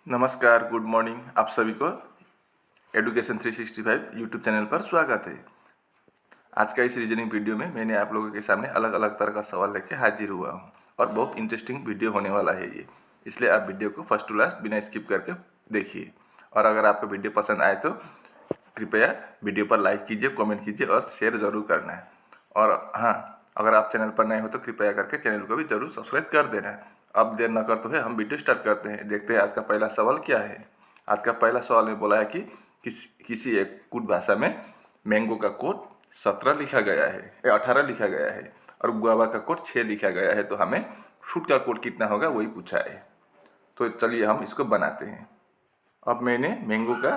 नमस्कार, good morning. आप सभी को एडुकेशन 365 यूट्यूब चैनल पर स्वागत है। आज का इस रीजनिंग वीडियो में मैंने आप लोगों के सामने अलग अलग तरह का सवाल लेके हाजिर हुआ हूँ और बहुत इंटरेस्टिंग वीडियो होने वाला है ये, इसलिए आप वीडियो को फर्स्ट टू लास्ट बिना स्किप करके देखिए। और अगर आपको वीडियो पसंद आए तो कृपया वीडियो पर लाइक कीजिए, कमेंट कीजिए और शेयर ज़रूर करना है। और हाँ, अगर आप चैनल पर नए हो तो कृपया करके चैनल को भी जरूर सब्सक्राइब कर देना है। अब देर न करते हुए हम वीडियो स्टार्ट करते हैं। देखते हैं आज का पहला सवाल क्या है। आज का पहला सवाल में बोला है कि किसी एक कुछ भाषा में मैंगो का कोड 17 लिखा गया है या 18 लिखा गया है और गुआवा का कोड 6 लिखा गया है, तो हमें फ्रूट का कोड कितना होगा वही पूछा है। तो चलिए हम इसको बनाते हैं। अब मैंने मैंगो का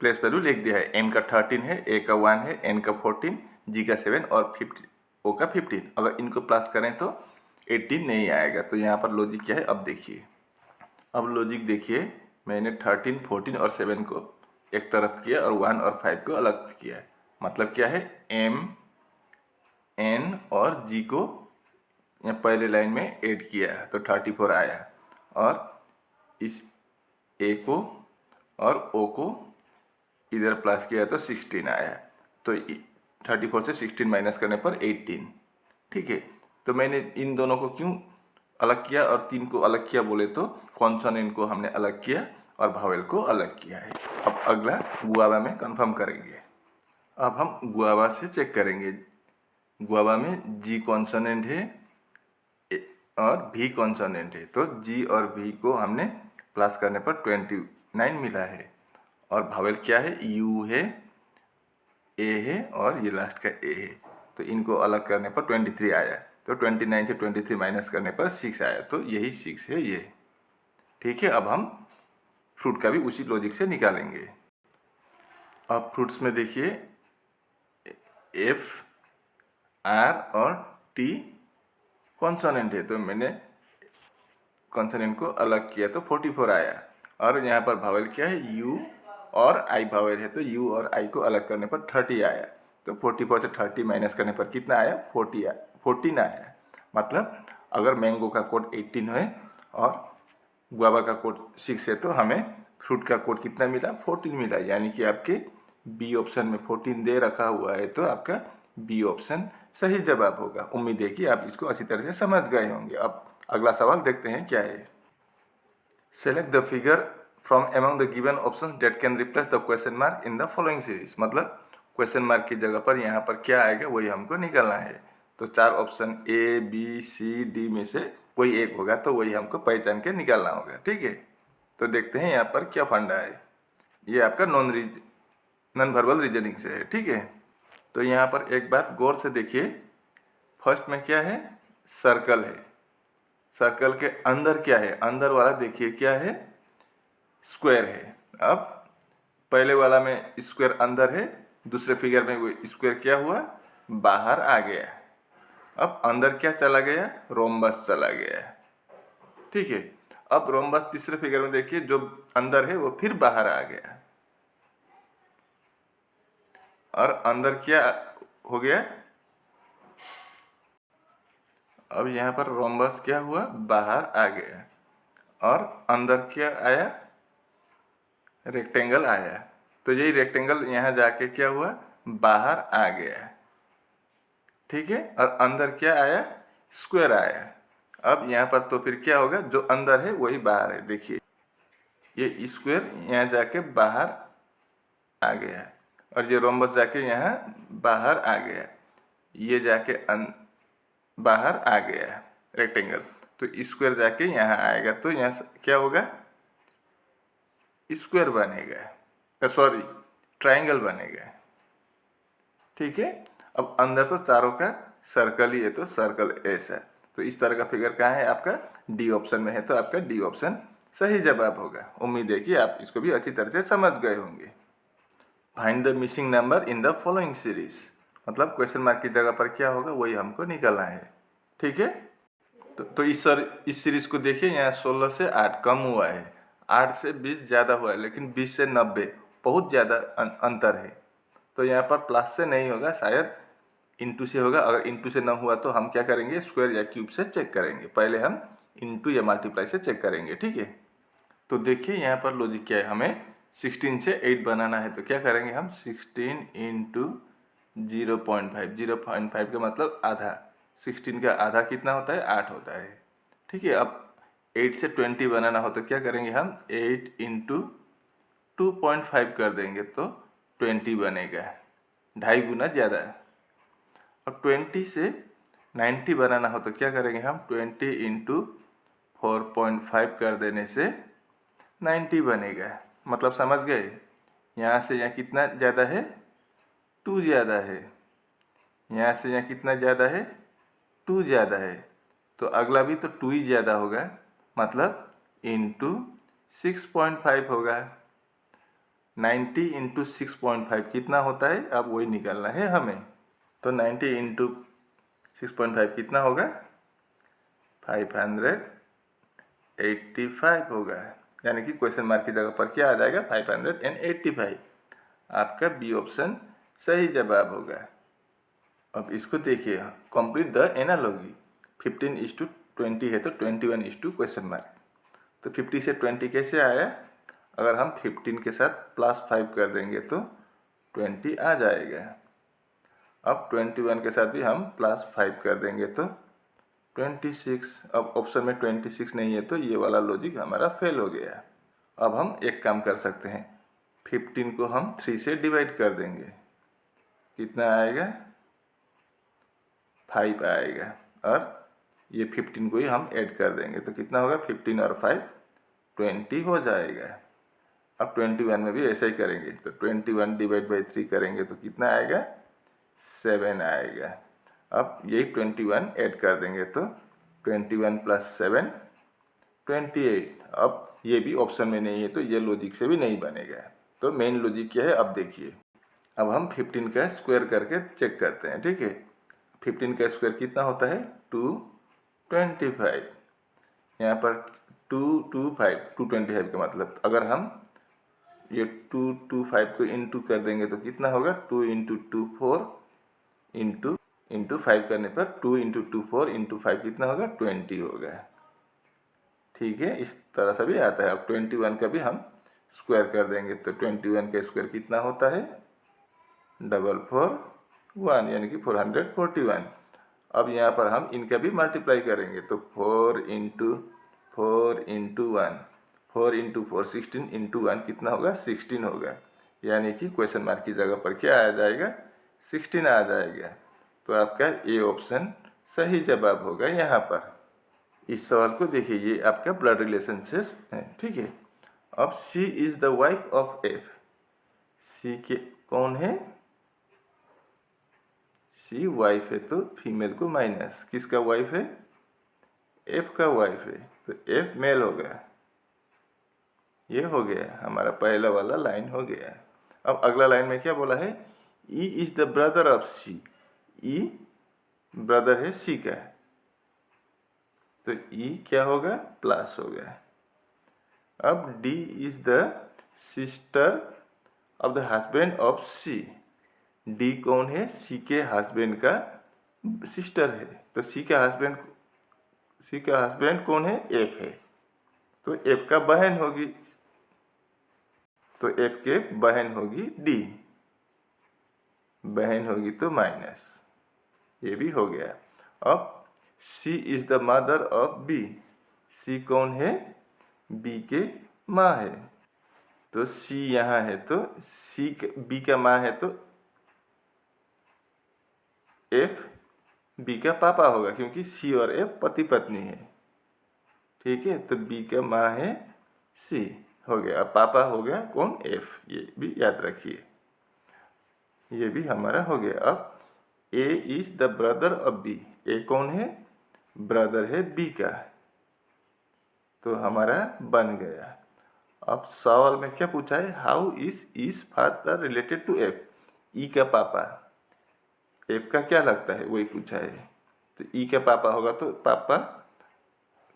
प्लेस वैल्यू लिख दिया है। एम का 13 है, ए का 1 है, एन का 14, जी का 7 और 50 ओ का 15। अगर इनको प्लस करें तो 18 नहीं आएगा। तो यहाँ पर लॉजिक क्या है अब देखिए। अब लॉजिक देखिए, मैंने 13, 14 और 7 को एक तरफ किया और 1 और 5 को अलग किया है। मतलब क्या है, एम, एन और जी को यहाँ पहले लाइन में ऐड किया है तो 34 आया, और इस ए को और ओ को इधर प्लस किया तो 16 आया। तो 34 से 16 माइनस करने पर 18। ठीक है, तो मैंने इन दोनों को क्यों अलग किया और 3 को अलग किया बोले तो कॉन्सोनेंट को हमने अलग किया और भावेल को अलग किया है। अब अगला गुआवा में कंफर्म करेंगे। अब हम गुआवा से चेक करेंगे। गुआवा में जी कॉन्सोनेंट है और भी कॉन्सोनेंट है, तो जी और भी को हमने प्लस करने पर 29 मिला है। और भावेल क्या है, यू है, ए है और ये लास्ट का ए है। तो इनको अलग करने पर 23 आया। तो 29 से 23 माइनस करने पर 6 आया, तो यही 6 है ये। ठीक है, अब हम फ्रूट का भी उसी लॉजिक से निकालेंगे। अब फ्रूट्स में देखिए, एफ, आर और टी कॉन्सोनेंट है, तो मैंने कॉन्सोनेंट को अलग किया तो 44 आया। और यहाँ पर भावेल क्या है, यू और आई भावेल है, तो यू और आई को अलग करने पर 30 आया। तो 44 से 30 माइनस करने पर कितना आया, 14 आया। मतलब अगर मैंगो का कोड 18 है और गुआवा का कोड 6 है, तो हमें फ्रूट का कोड कितना मिला, 14 मिला। यानी कि आपके बी ऑप्शन में 14 दे रखा हुआ है, तो आपका बी ऑप्शन सही जवाब होगा। उम्मीद है कि आप इसको अच्छी तरह से समझ गए होंगे। अब अगला सवाल देखते हैं क्या है। Select the figure from among the given options that can replace the question mark in the following series. मतलब क्वेश्चन मार्क की जगह पर यहाँ पर क्या आएगा वही हमको निकालना है। तो 4 option A, B, C, D में से कोई एक होगा, तो वही हमको पहचान के निकालना होगा। ठीक है, तो देखते हैं यहाँ पर क्या फंडा है। ये आपका नॉन वर्बल रीजनिंग से है। ठीक है, तो यहाँ पर एक बात गौर से देखिए। फर्स्ट में क्या है, सर्कल है। सर्कल के अंदर क्या है, अंदर वाला देखिए क्या है, स्क्वायर है। अब पहले वाला में स्क्वायर अंदर है, दूसरे फिगर में वो स्क्वायर क्या हुआ, बाहर आ गया। अब अंदर क्या चला गया, रोम्बस चला गया। ठीक है, अब रोम्बस तीसरे फिगर में देखिए, जो अंदर है वो फिर बाहर आ गया। और अंदर क्या हो गया, अब यहाँ पर रोम्बस क्या हुआ, बाहर आ गया। और अंदर क्या आया, रेक्टेंगल आया। तो यही रेक्टेंगल यहाँ जाके क्या हुआ, बाहर आ गया। ठीक है, और अंदर क्या आया, स्क्वायर आया। अब यहाँ पर तो फिर क्या होगा, जो अंदर है वही बाहर है। देखिए ये स्क्वायर यहाँ जाके बाहर आ गया और ये रोम्बस जाके यहाँ बाहर आ गया, ये जाके बाहर आ गया रेक्टेंगल। तो स्क्वायर जाके यहाँ आएगा, तो यहाँ क्या होगा, स्क्वायर बनेगा, सॉरी ट्रायंगल बनेगा। ठीक है, अब अंदर तो चारों का सर्कल ही है, तो सर्कल ऐसा। तो इस तरह का फिगर कहाँ है, आपका डी ऑप्शन में है, तो आपका डी ऑप्शन सही जवाब होगा। उम्मीद है कि आप इसको भी अच्छी तरह से समझ गए होंगे। Find the missing number in the following series. मतलब क्वेश्चन मार्क की जगह पर क्या होगा वही हमको निकालना है। ठीक है, तो इस सीरीज को देखिए, यहाँ 16 से 8 कम हुआ है, 8 से 20 ज़्यादा हुआ है, लेकिन 20 से 90 बहुत ज़्यादा अंतर है। तो यहाँ पर प्लस से नहीं होगा, शायद इंटू से होगा। अगर इंटू से ना हुआ तो हम क्या करेंगे, स्क्वायर या क्यूब से चेक करेंगे। पहले हम इंटू या मल्टीप्लाई से चेक करेंगे। ठीक है, तो देखिए यहाँ पर लॉजिक क्या है, हमें 16 से 8 बनाना है। तो क्या करेंगे हम, 16 इंटू 0.5, 0.5 का मतलब आधा। 16 का आधा कितना होता है, 8 होता है। ठीक है, अब 8 से 20 बनाना हो तो क्या करेंगे हम, 8 इंटू 2.5 कर देंगे तो 20 बनेगा, 2.5 गुना ज़्यादा। अब 20 से 90 बनाना हो तो क्या करेंगे हम, 20 इंटू 4.5 कर देने से 90 बनेगा। मतलब समझ गए, यहाँ से यहाँ कितना ज़्यादा है, 2 ज़्यादा है। यहाँ से यहाँ कितना ज़्यादा है, 2 ज़्यादा है। तो अगला भी तो 2 ही ज़्यादा होगा, मतलब इंटू 6.5 होगा। 90 इंटू 6.5 कितना होता है, अब वही निकालना है हमें। तो 90 इंटू 6.5 कितना होगा, 585 होगा। यानी कि क्वेश्चन मार्क की जगह पर क्या आ जाएगा, 585। आपका बी ऑप्शन सही जवाब होगा। अब इसको देखिए, कंप्लीट द एनालॉजी। 15:20 है तो 21 क्वेश्चन मार्क। तो 50 से 20 कैसे आया, अगर हम 15 के साथ +5 कर देंगे तो 20 आ जाएगा। अब 21 के साथ भी हम +5 कर देंगे तो 26। अब ऑप्शन में 26 नहीं है तो ये वाला लॉजिक हमारा फेल हो गया। अब हम एक काम कर सकते हैं, 15 को हम 3 से डिवाइड कर देंगे, कितना आएगा, 5 आएगा। और ये 15 को ही हम ऐड कर देंगे तो कितना होगा, 15 और 5 20 हो जाएगा। अब 21 में भी ऐसा ही करेंगे तो 21 डिवाइड बाई 3 करेंगे तो कितना आएगा, 7 आएगा। अब यही 21 ऐड कर देंगे तो 21 + 7 28। अब ये भी ऑप्शन में नहीं है तो ये लॉजिक से भी नहीं बनेगा। तो मेन लॉजिक क्या है, अब देखिए। अब हम 15 का स्क्वायर करके चेक करते हैं। ठीक है, 15 का स्क्वायर कितना होता है, 225। यहाँ पर 225 का मतलब अगर हम ये 225 को इंटू कर देंगे तो कितना होगा, 2 इंटू 2 4 इंटू 5 करने पर 2 इंटू 2 4 इंटू 5 कितना होगा, 20 होगा। ठीक है, इस तरह से भी आता है। अब 21 का भी हम स्क्वायर कर देंगे तो 21 का स्क्वायर कितना होता है, 441 यानी कि 441। अब यहाँ पर हम इनका भी मल्टीप्लाई करेंगे तो 4 इंटू 4 इंटू 1, 4 इंटू 4 16 इंटू 1 कितना होगा, 16 होगा। यानी कि क्वेश्चन मार्क की जगह पर क्या आ जाएगा, 16 आ जाएगा। तो आपका ए ऑप्शन सही जवाब होगा यहाँ पर। इस सवाल को देखिए, ये आपका ब्लड रिलेशन से है। ठीक है, अब C is the wife of F. C के कौन है, सी वाइफ है तो फीमेल को माइनस, किसका वाइफ है, एफ का वाइफ है तो एफ मेल होगा। ये हो गया हमारा पहला वाला लाइन हो गया। अब अगला लाइन में क्या बोला है, E is the brother of C. E brother है सी का तो ई क्या होगा, प्लस होगा। अब D is the sister of the husband of C. D कौन है, सी के हस्बैंड का सिस्टर है तो सी का हस्बैंड कौन है, एफ है तो एफ का बहन होगी, तो एफ के बहन होगी डी, बहन होगी तो माइनस, ये भी हो गया। अब C is the mother of B. C कौन है, बी के माँ है तो सी यहाँ है तो सी बी का माँ है तो एफ बी का पापा होगा, क्योंकि सी और एफ पति पत्नी है। ठीक है, तो बी का माँ है सी, हो गया। अब पापा हो गया कौन, एफ, ये भी याद रखिए, ये भी हमारा हो गया। अब A is the brother of B. A कौन है, ब्रदर है बी का, तो हमारा बन गया। अब सवाल में क्या पूछा है, how is father related to F. E का पापा, एफ का क्या लगता है वही पूछा है, तो ई का पापा होगा तो पापा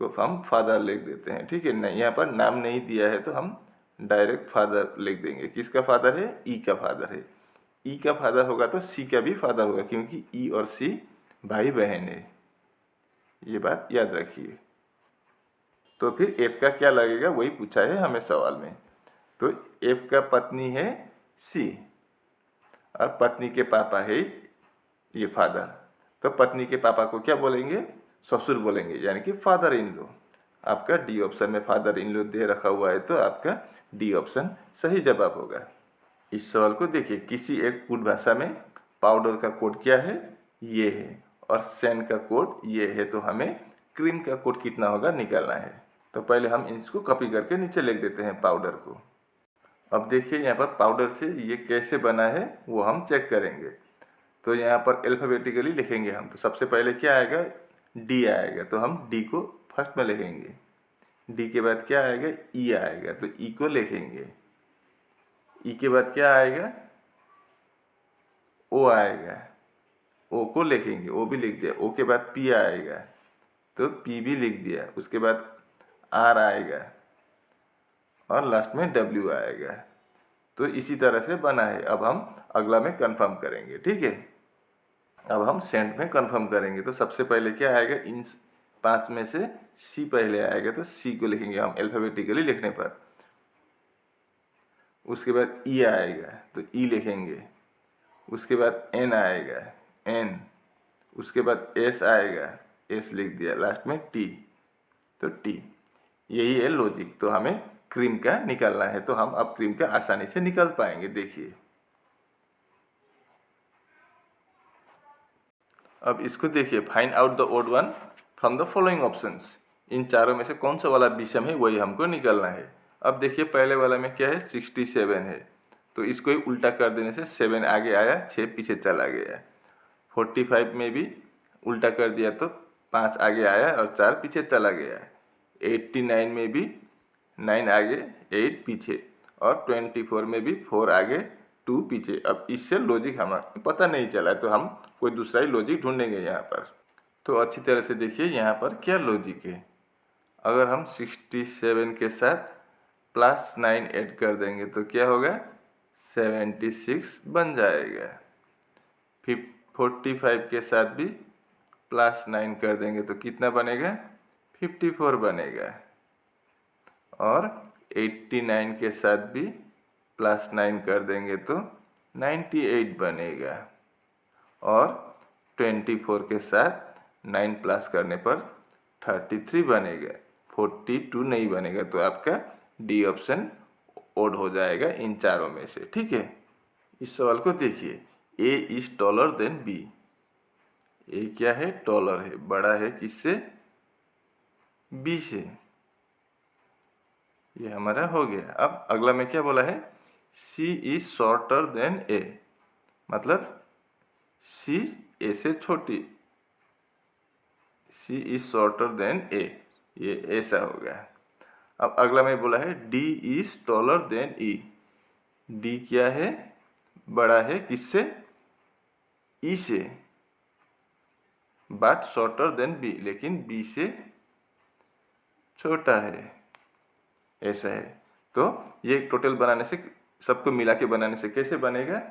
को हम फादर लिख देते हैं। ठीक है, नहीं यहाँ पर नाम नहीं दिया है तो हम डायरेक्ट फादर लिख देंगे। किसका फादर है, ई का फादर है। ई का फादर होगा तो सी का भी फादर होगा, क्योंकि ई और सी भाई बहन है, ये बात याद रखिए। तो फिर एफ का क्या लगेगा वही पूछा है हमें सवाल में। तो एफ का पत्नी है सी और पत्नी के पापा है ये फादर। तो पत्नी के पापा को क्या बोलेंगे? ससुर बोलेंगे, यानी कि फादर इन लॉ। आपका डी ऑप्शन में फादर इन लॉ दे रखा हुआ है, तो आपका डी ऑप्शन सही जवाब होगा। इस सवाल को देखिए, किसी एक कोड भाषा में पाउडर का कोड क्या है? ये है, और सैंड का कोड ये है, तो हमें क्रीम का कोड कितना होगा निकालना है। तो पहले हम इसको कॉपी करके नीचे लिख देते हैं पाउडर को। अब देखिए यहाँ पर पाउडर से ये कैसे बना है वो हम चेक करेंगे। तो यहाँ पर अल्फ़ाबेटिकली लिखेंगे हम। तो सबसे पहले क्या आएगा? डी आएगा, तो हम डी को फर्स्ट में लिखेंगे। डी के बाद क्या आएगा? ई आएगा, तो ई को लिखेंगे। ई के बाद क्या आएगा? ओ आएगा, ओ को लिखेंगे, ओ भी लिख दिया। ओ के बाद पी आएगा, तो पी भी लिख दिया। उसके बाद आर आएगा और लास्ट में डब्ल्यू आएगा। तो इसी तरह से बना है। अब हम अगला में कंफर्म करेंगे, ठीक है। अब हम सेंट में कंफर्म करेंगे। तो सबसे पहले क्या आएगा? इन 5 में से सी पहले आएगा, तो सी को लिखेंगे हम अल्फ़ाबेटिकली लिखने पर। उसके बाद ई आएगा, तो ई लिखेंगे। उसके बाद एन आएगा, एन। उसके बाद एस आएगा, एस लिख दिया। लास्ट में टी, तो टी। यही है लॉजिक। तो हमें क्रीम का निकालना है, तो हम अब क्रीम का आसानी से निकाल पाएंगे। देखिए, अब इसको देखिए, find out the odd one from the following options. इन चारों में से कौन सा वाला विषम है वही हमको निकालना है। अब देखिए, पहले वाला में क्या है? 67 है, तो इसको ही उल्टा कर देने से 7 आगे आया, 6 पीछे चला गया। 45 में भी उल्टा कर दिया तो 5 आगे आया और 4 पीछे चला गया। 89 में भी 9 आगे 8 पीछे, और 24 में भी 4 आगे 2 पीछे। अब इससे लॉजिक हमें पता नहीं चला, तो हम कोई दूसरा ही लॉजिक ढूंढेंगे यहाँ पर। तो अच्छी तरह से देखिए यहाँ पर क्या लॉजिक है। अगर हम 67 के साथ +9 ऐड कर देंगे तो क्या होगा? 76 बन जाएगा। फिर 45 के साथ भी +9 कर देंगे तो कितना बनेगा? 54 बनेगा। और 89 के साथ भी +9 कर देंगे तो 98 बनेगा। और 24 के साथ 9 प्लस करने पर 33 बनेगा, 42 नहीं बनेगा। तो आपका डी ऑप्शन ओड हो जाएगा इन चारों में से, ठीक है। इस सवाल को देखिए, ए इज टॉलर देन बी। ए क्या है? टॉलर है, बड़ा है किससे? बी से। ये हमारा हो गया। अब अगला में क्या बोला है? सी इज शॉर्टर देन ए, मतलब सी ए से छोटी। सी इज शॉर्टर देन ए, ये ऐसा हो गया। अब अगला में बोला है D is taller than E. D क्या है? बड़ा है किससे? ई से। बट शॉर्टर देन बी, लेकिन बी से छोटा है, ऐसा है। तो ये टोटल बनाने से, सबको मिला के बनाने से कैसे बनेगा?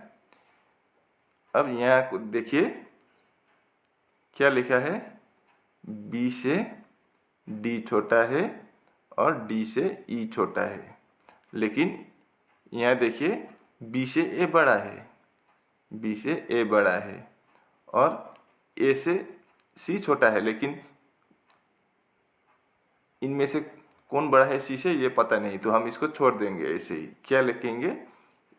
अब यहाँ देखिए क्या लिखा है? बी से डी छोटा है और डी से ई छोटा है, लेकिन यहाँ देखिए बी से ए बड़ा है, बी से ए बड़ा है, और ए से सी छोटा है, लेकिन इनमें से कौन बड़ा है सी से ये पता नहीं, तो हम इसको छोड़ देंगे ऐसे ही। क्या लिखेंगे?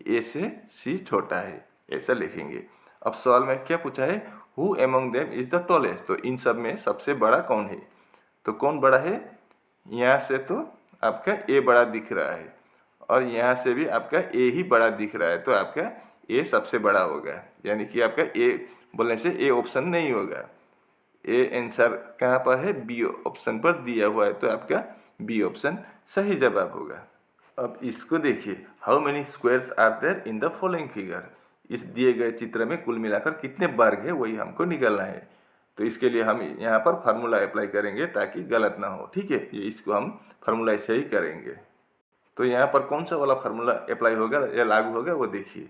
ए से सी छोटा है, ऐसा लिखेंगे। अब सवाल में क्या पूछा है? Who among them is the tallest. तो इन सब में सबसे बड़ा कौन है? तो कौन बड़ा है? यहाँ से तो आपका ए बड़ा दिख रहा है, और यहाँ से भी आपका ए ही बड़ा दिख रहा है, तो आपका ए सबसे बड़ा होगा। यानी कि आपका ए बोलने से ए ऑप्शन नहीं होगा। ए आंसर कहाँ पर है? बी ऑप्शन पर दिया हुआ है, तो आपका बी ऑप्शन सही जवाब होगा। अब इसको देखिए, how many squares are there in the following figure. इस दिए गए चित्र में कुल मिलाकर कितने वर्ग है वही हमको निकालना है। तो इसके लिए हम यहाँ पर फार्मूला अप्लाई करेंगे ताकि गलत ना हो, ठीक है। ये इसको हम फार्मूला ऐसे ही करेंगे। तो यहाँ पर कौन सा वाला फार्मूला अप्लाई होगा या लागू होगा वो देखिए।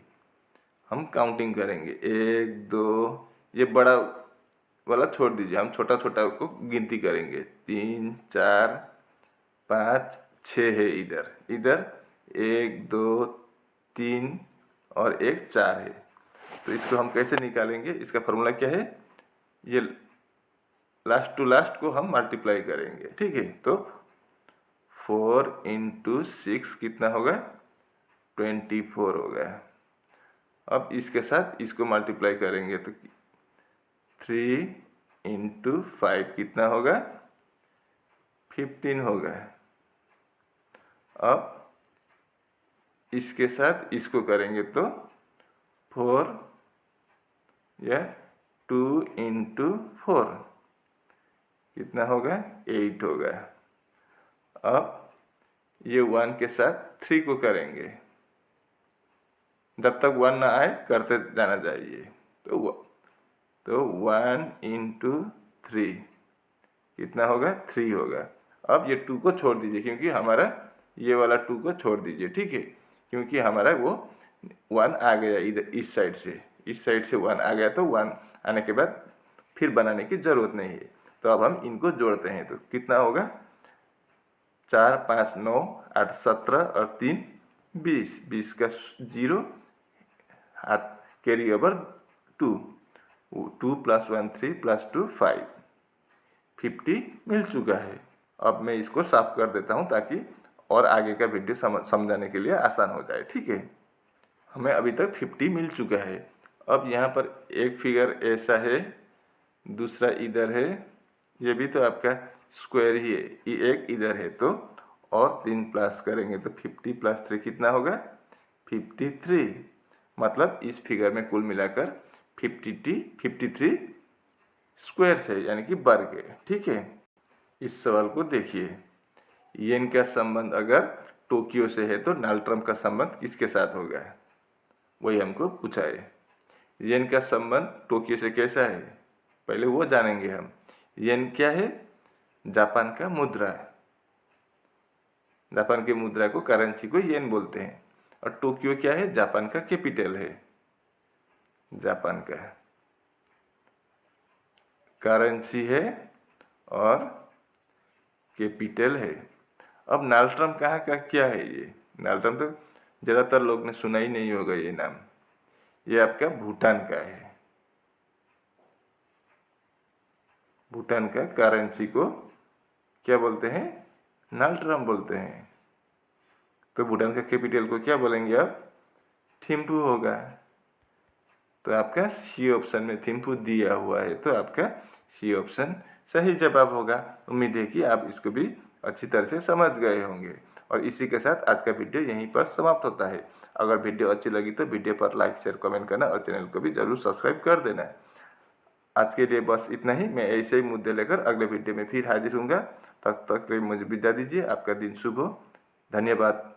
हम काउंटिंग करेंगे, 1 2, ये बड़ा वाला छोड़ दीजिए, हम छोटा छोटा को गिनती करेंगे, 3 4 5 6 है, इधर इधर 1 2 3 और 1 4 है। तो इसको हम कैसे निकालेंगे? इसका फॉर्मूला क्या है? ये लास्ट टू लास्ट को हम मल्टीप्लाई करेंगे, ठीक है। तो 4 × 6 कितना होगा? 24 होगा। अब इसके साथ इसको मल्टीप्लाई करेंगे तो 3 × 5 कितना होगा? 15 होगा। अब इसके साथ इसको करेंगे तो 4 या 2 × 4 कितना होगा? 8 होगा। अब ये 1 के साथ 3 को करेंगे, जब तक 1 ना आए करते जाना चाहिए। तो 1 × 3 कितना होगा? 3 होगा। अब ये 2 को छोड़ दीजिए, क्योंकि हमारा ये वाला 2 को छोड़ दीजिए, ठीक है, क्योंकि हमारा वो 1 आ गया इधर इस साइड से 1 आ गया, तो 1 आने के बाद फिर बनाने की ज़रूरत नहीं है। तो अब हम इनको जोड़ते हैं, तो कितना होगा? 4 5 9 8 17 और 3 20, 20 का 0 हाथ कैरी ओवर 2 + 1 3 + 2 5, 50 मिल चुका है। अब मैं इसको साफ कर देता हूँ ताकि और आगे का वीडियो समझाने के लिए आसान हो जाए, ठीक है। हमें अभी तक 50 मिल चुका है। अब यहाँ पर एक फिगर ऐसा है, दूसरा इधर है, ये भी तो आपका स्क्वायर ही है, ये एक इधर है, तो और 3 प्लस करेंगे तो 50 + 3 कितना होगा? 53। मतलब इस फिगर में कुल मिलाकर 53 स्क्वायर है, यानी कि वर्ग है, ठीक है। इस सवाल को देखिए, येन का संबंध अगर टोक्यो से है तो नाल्ट्रम का संबंध किसके साथ होगा? वही हमको पूछा है। येन का संबंध टोक्यो से कैसा है? पहले वो जानेंगे हम। येन क्या है? जापान का मुद्रा। जापान की मुद्रा को, करेंसी को येन बोलते हैं। और टोक्यो क्या है? जापान का कैपिटल है, जापान का करेंसी है और कैपिटल है। अब नाल्ट्रम कहाँ का क्या है? ये नाल्ट्रम तो ज़्यादातर लोग ने सुना ही नहीं होगा ये नाम। ये आपका भूटान का है। भूटान का करेंसी को क्या बोलते हैं? नाल्ट्रम बोलते हैं। तो भूटान का कैपिटल को क्या बोलेंगे आप? थिम्पू होगा। तो आपका सी ऑप्शन में थिम्पू दिया हुआ है, तो आपका सी ऑप्शन सही जवाब होगा। उम्मीद है कि आप इसको भी अच्छी तरह से समझ गए होंगे। और इसी के साथ आज का वीडियो यहीं पर समाप्त होता है। अगर वीडियो अच्छी लगी तो वीडियो पर लाइक शेयर कमेंट करना और चैनल को भी जरूर सब्सक्राइब कर देना। आज के लिए बस इतना ही। मैं ऐसे ही मुद्दे लेकर अगले वीडियो में फिर हाजिर हूँगा। तब तक मुझे विदा दीजिए। आपका दिन शुभ हो। धन्यवाद।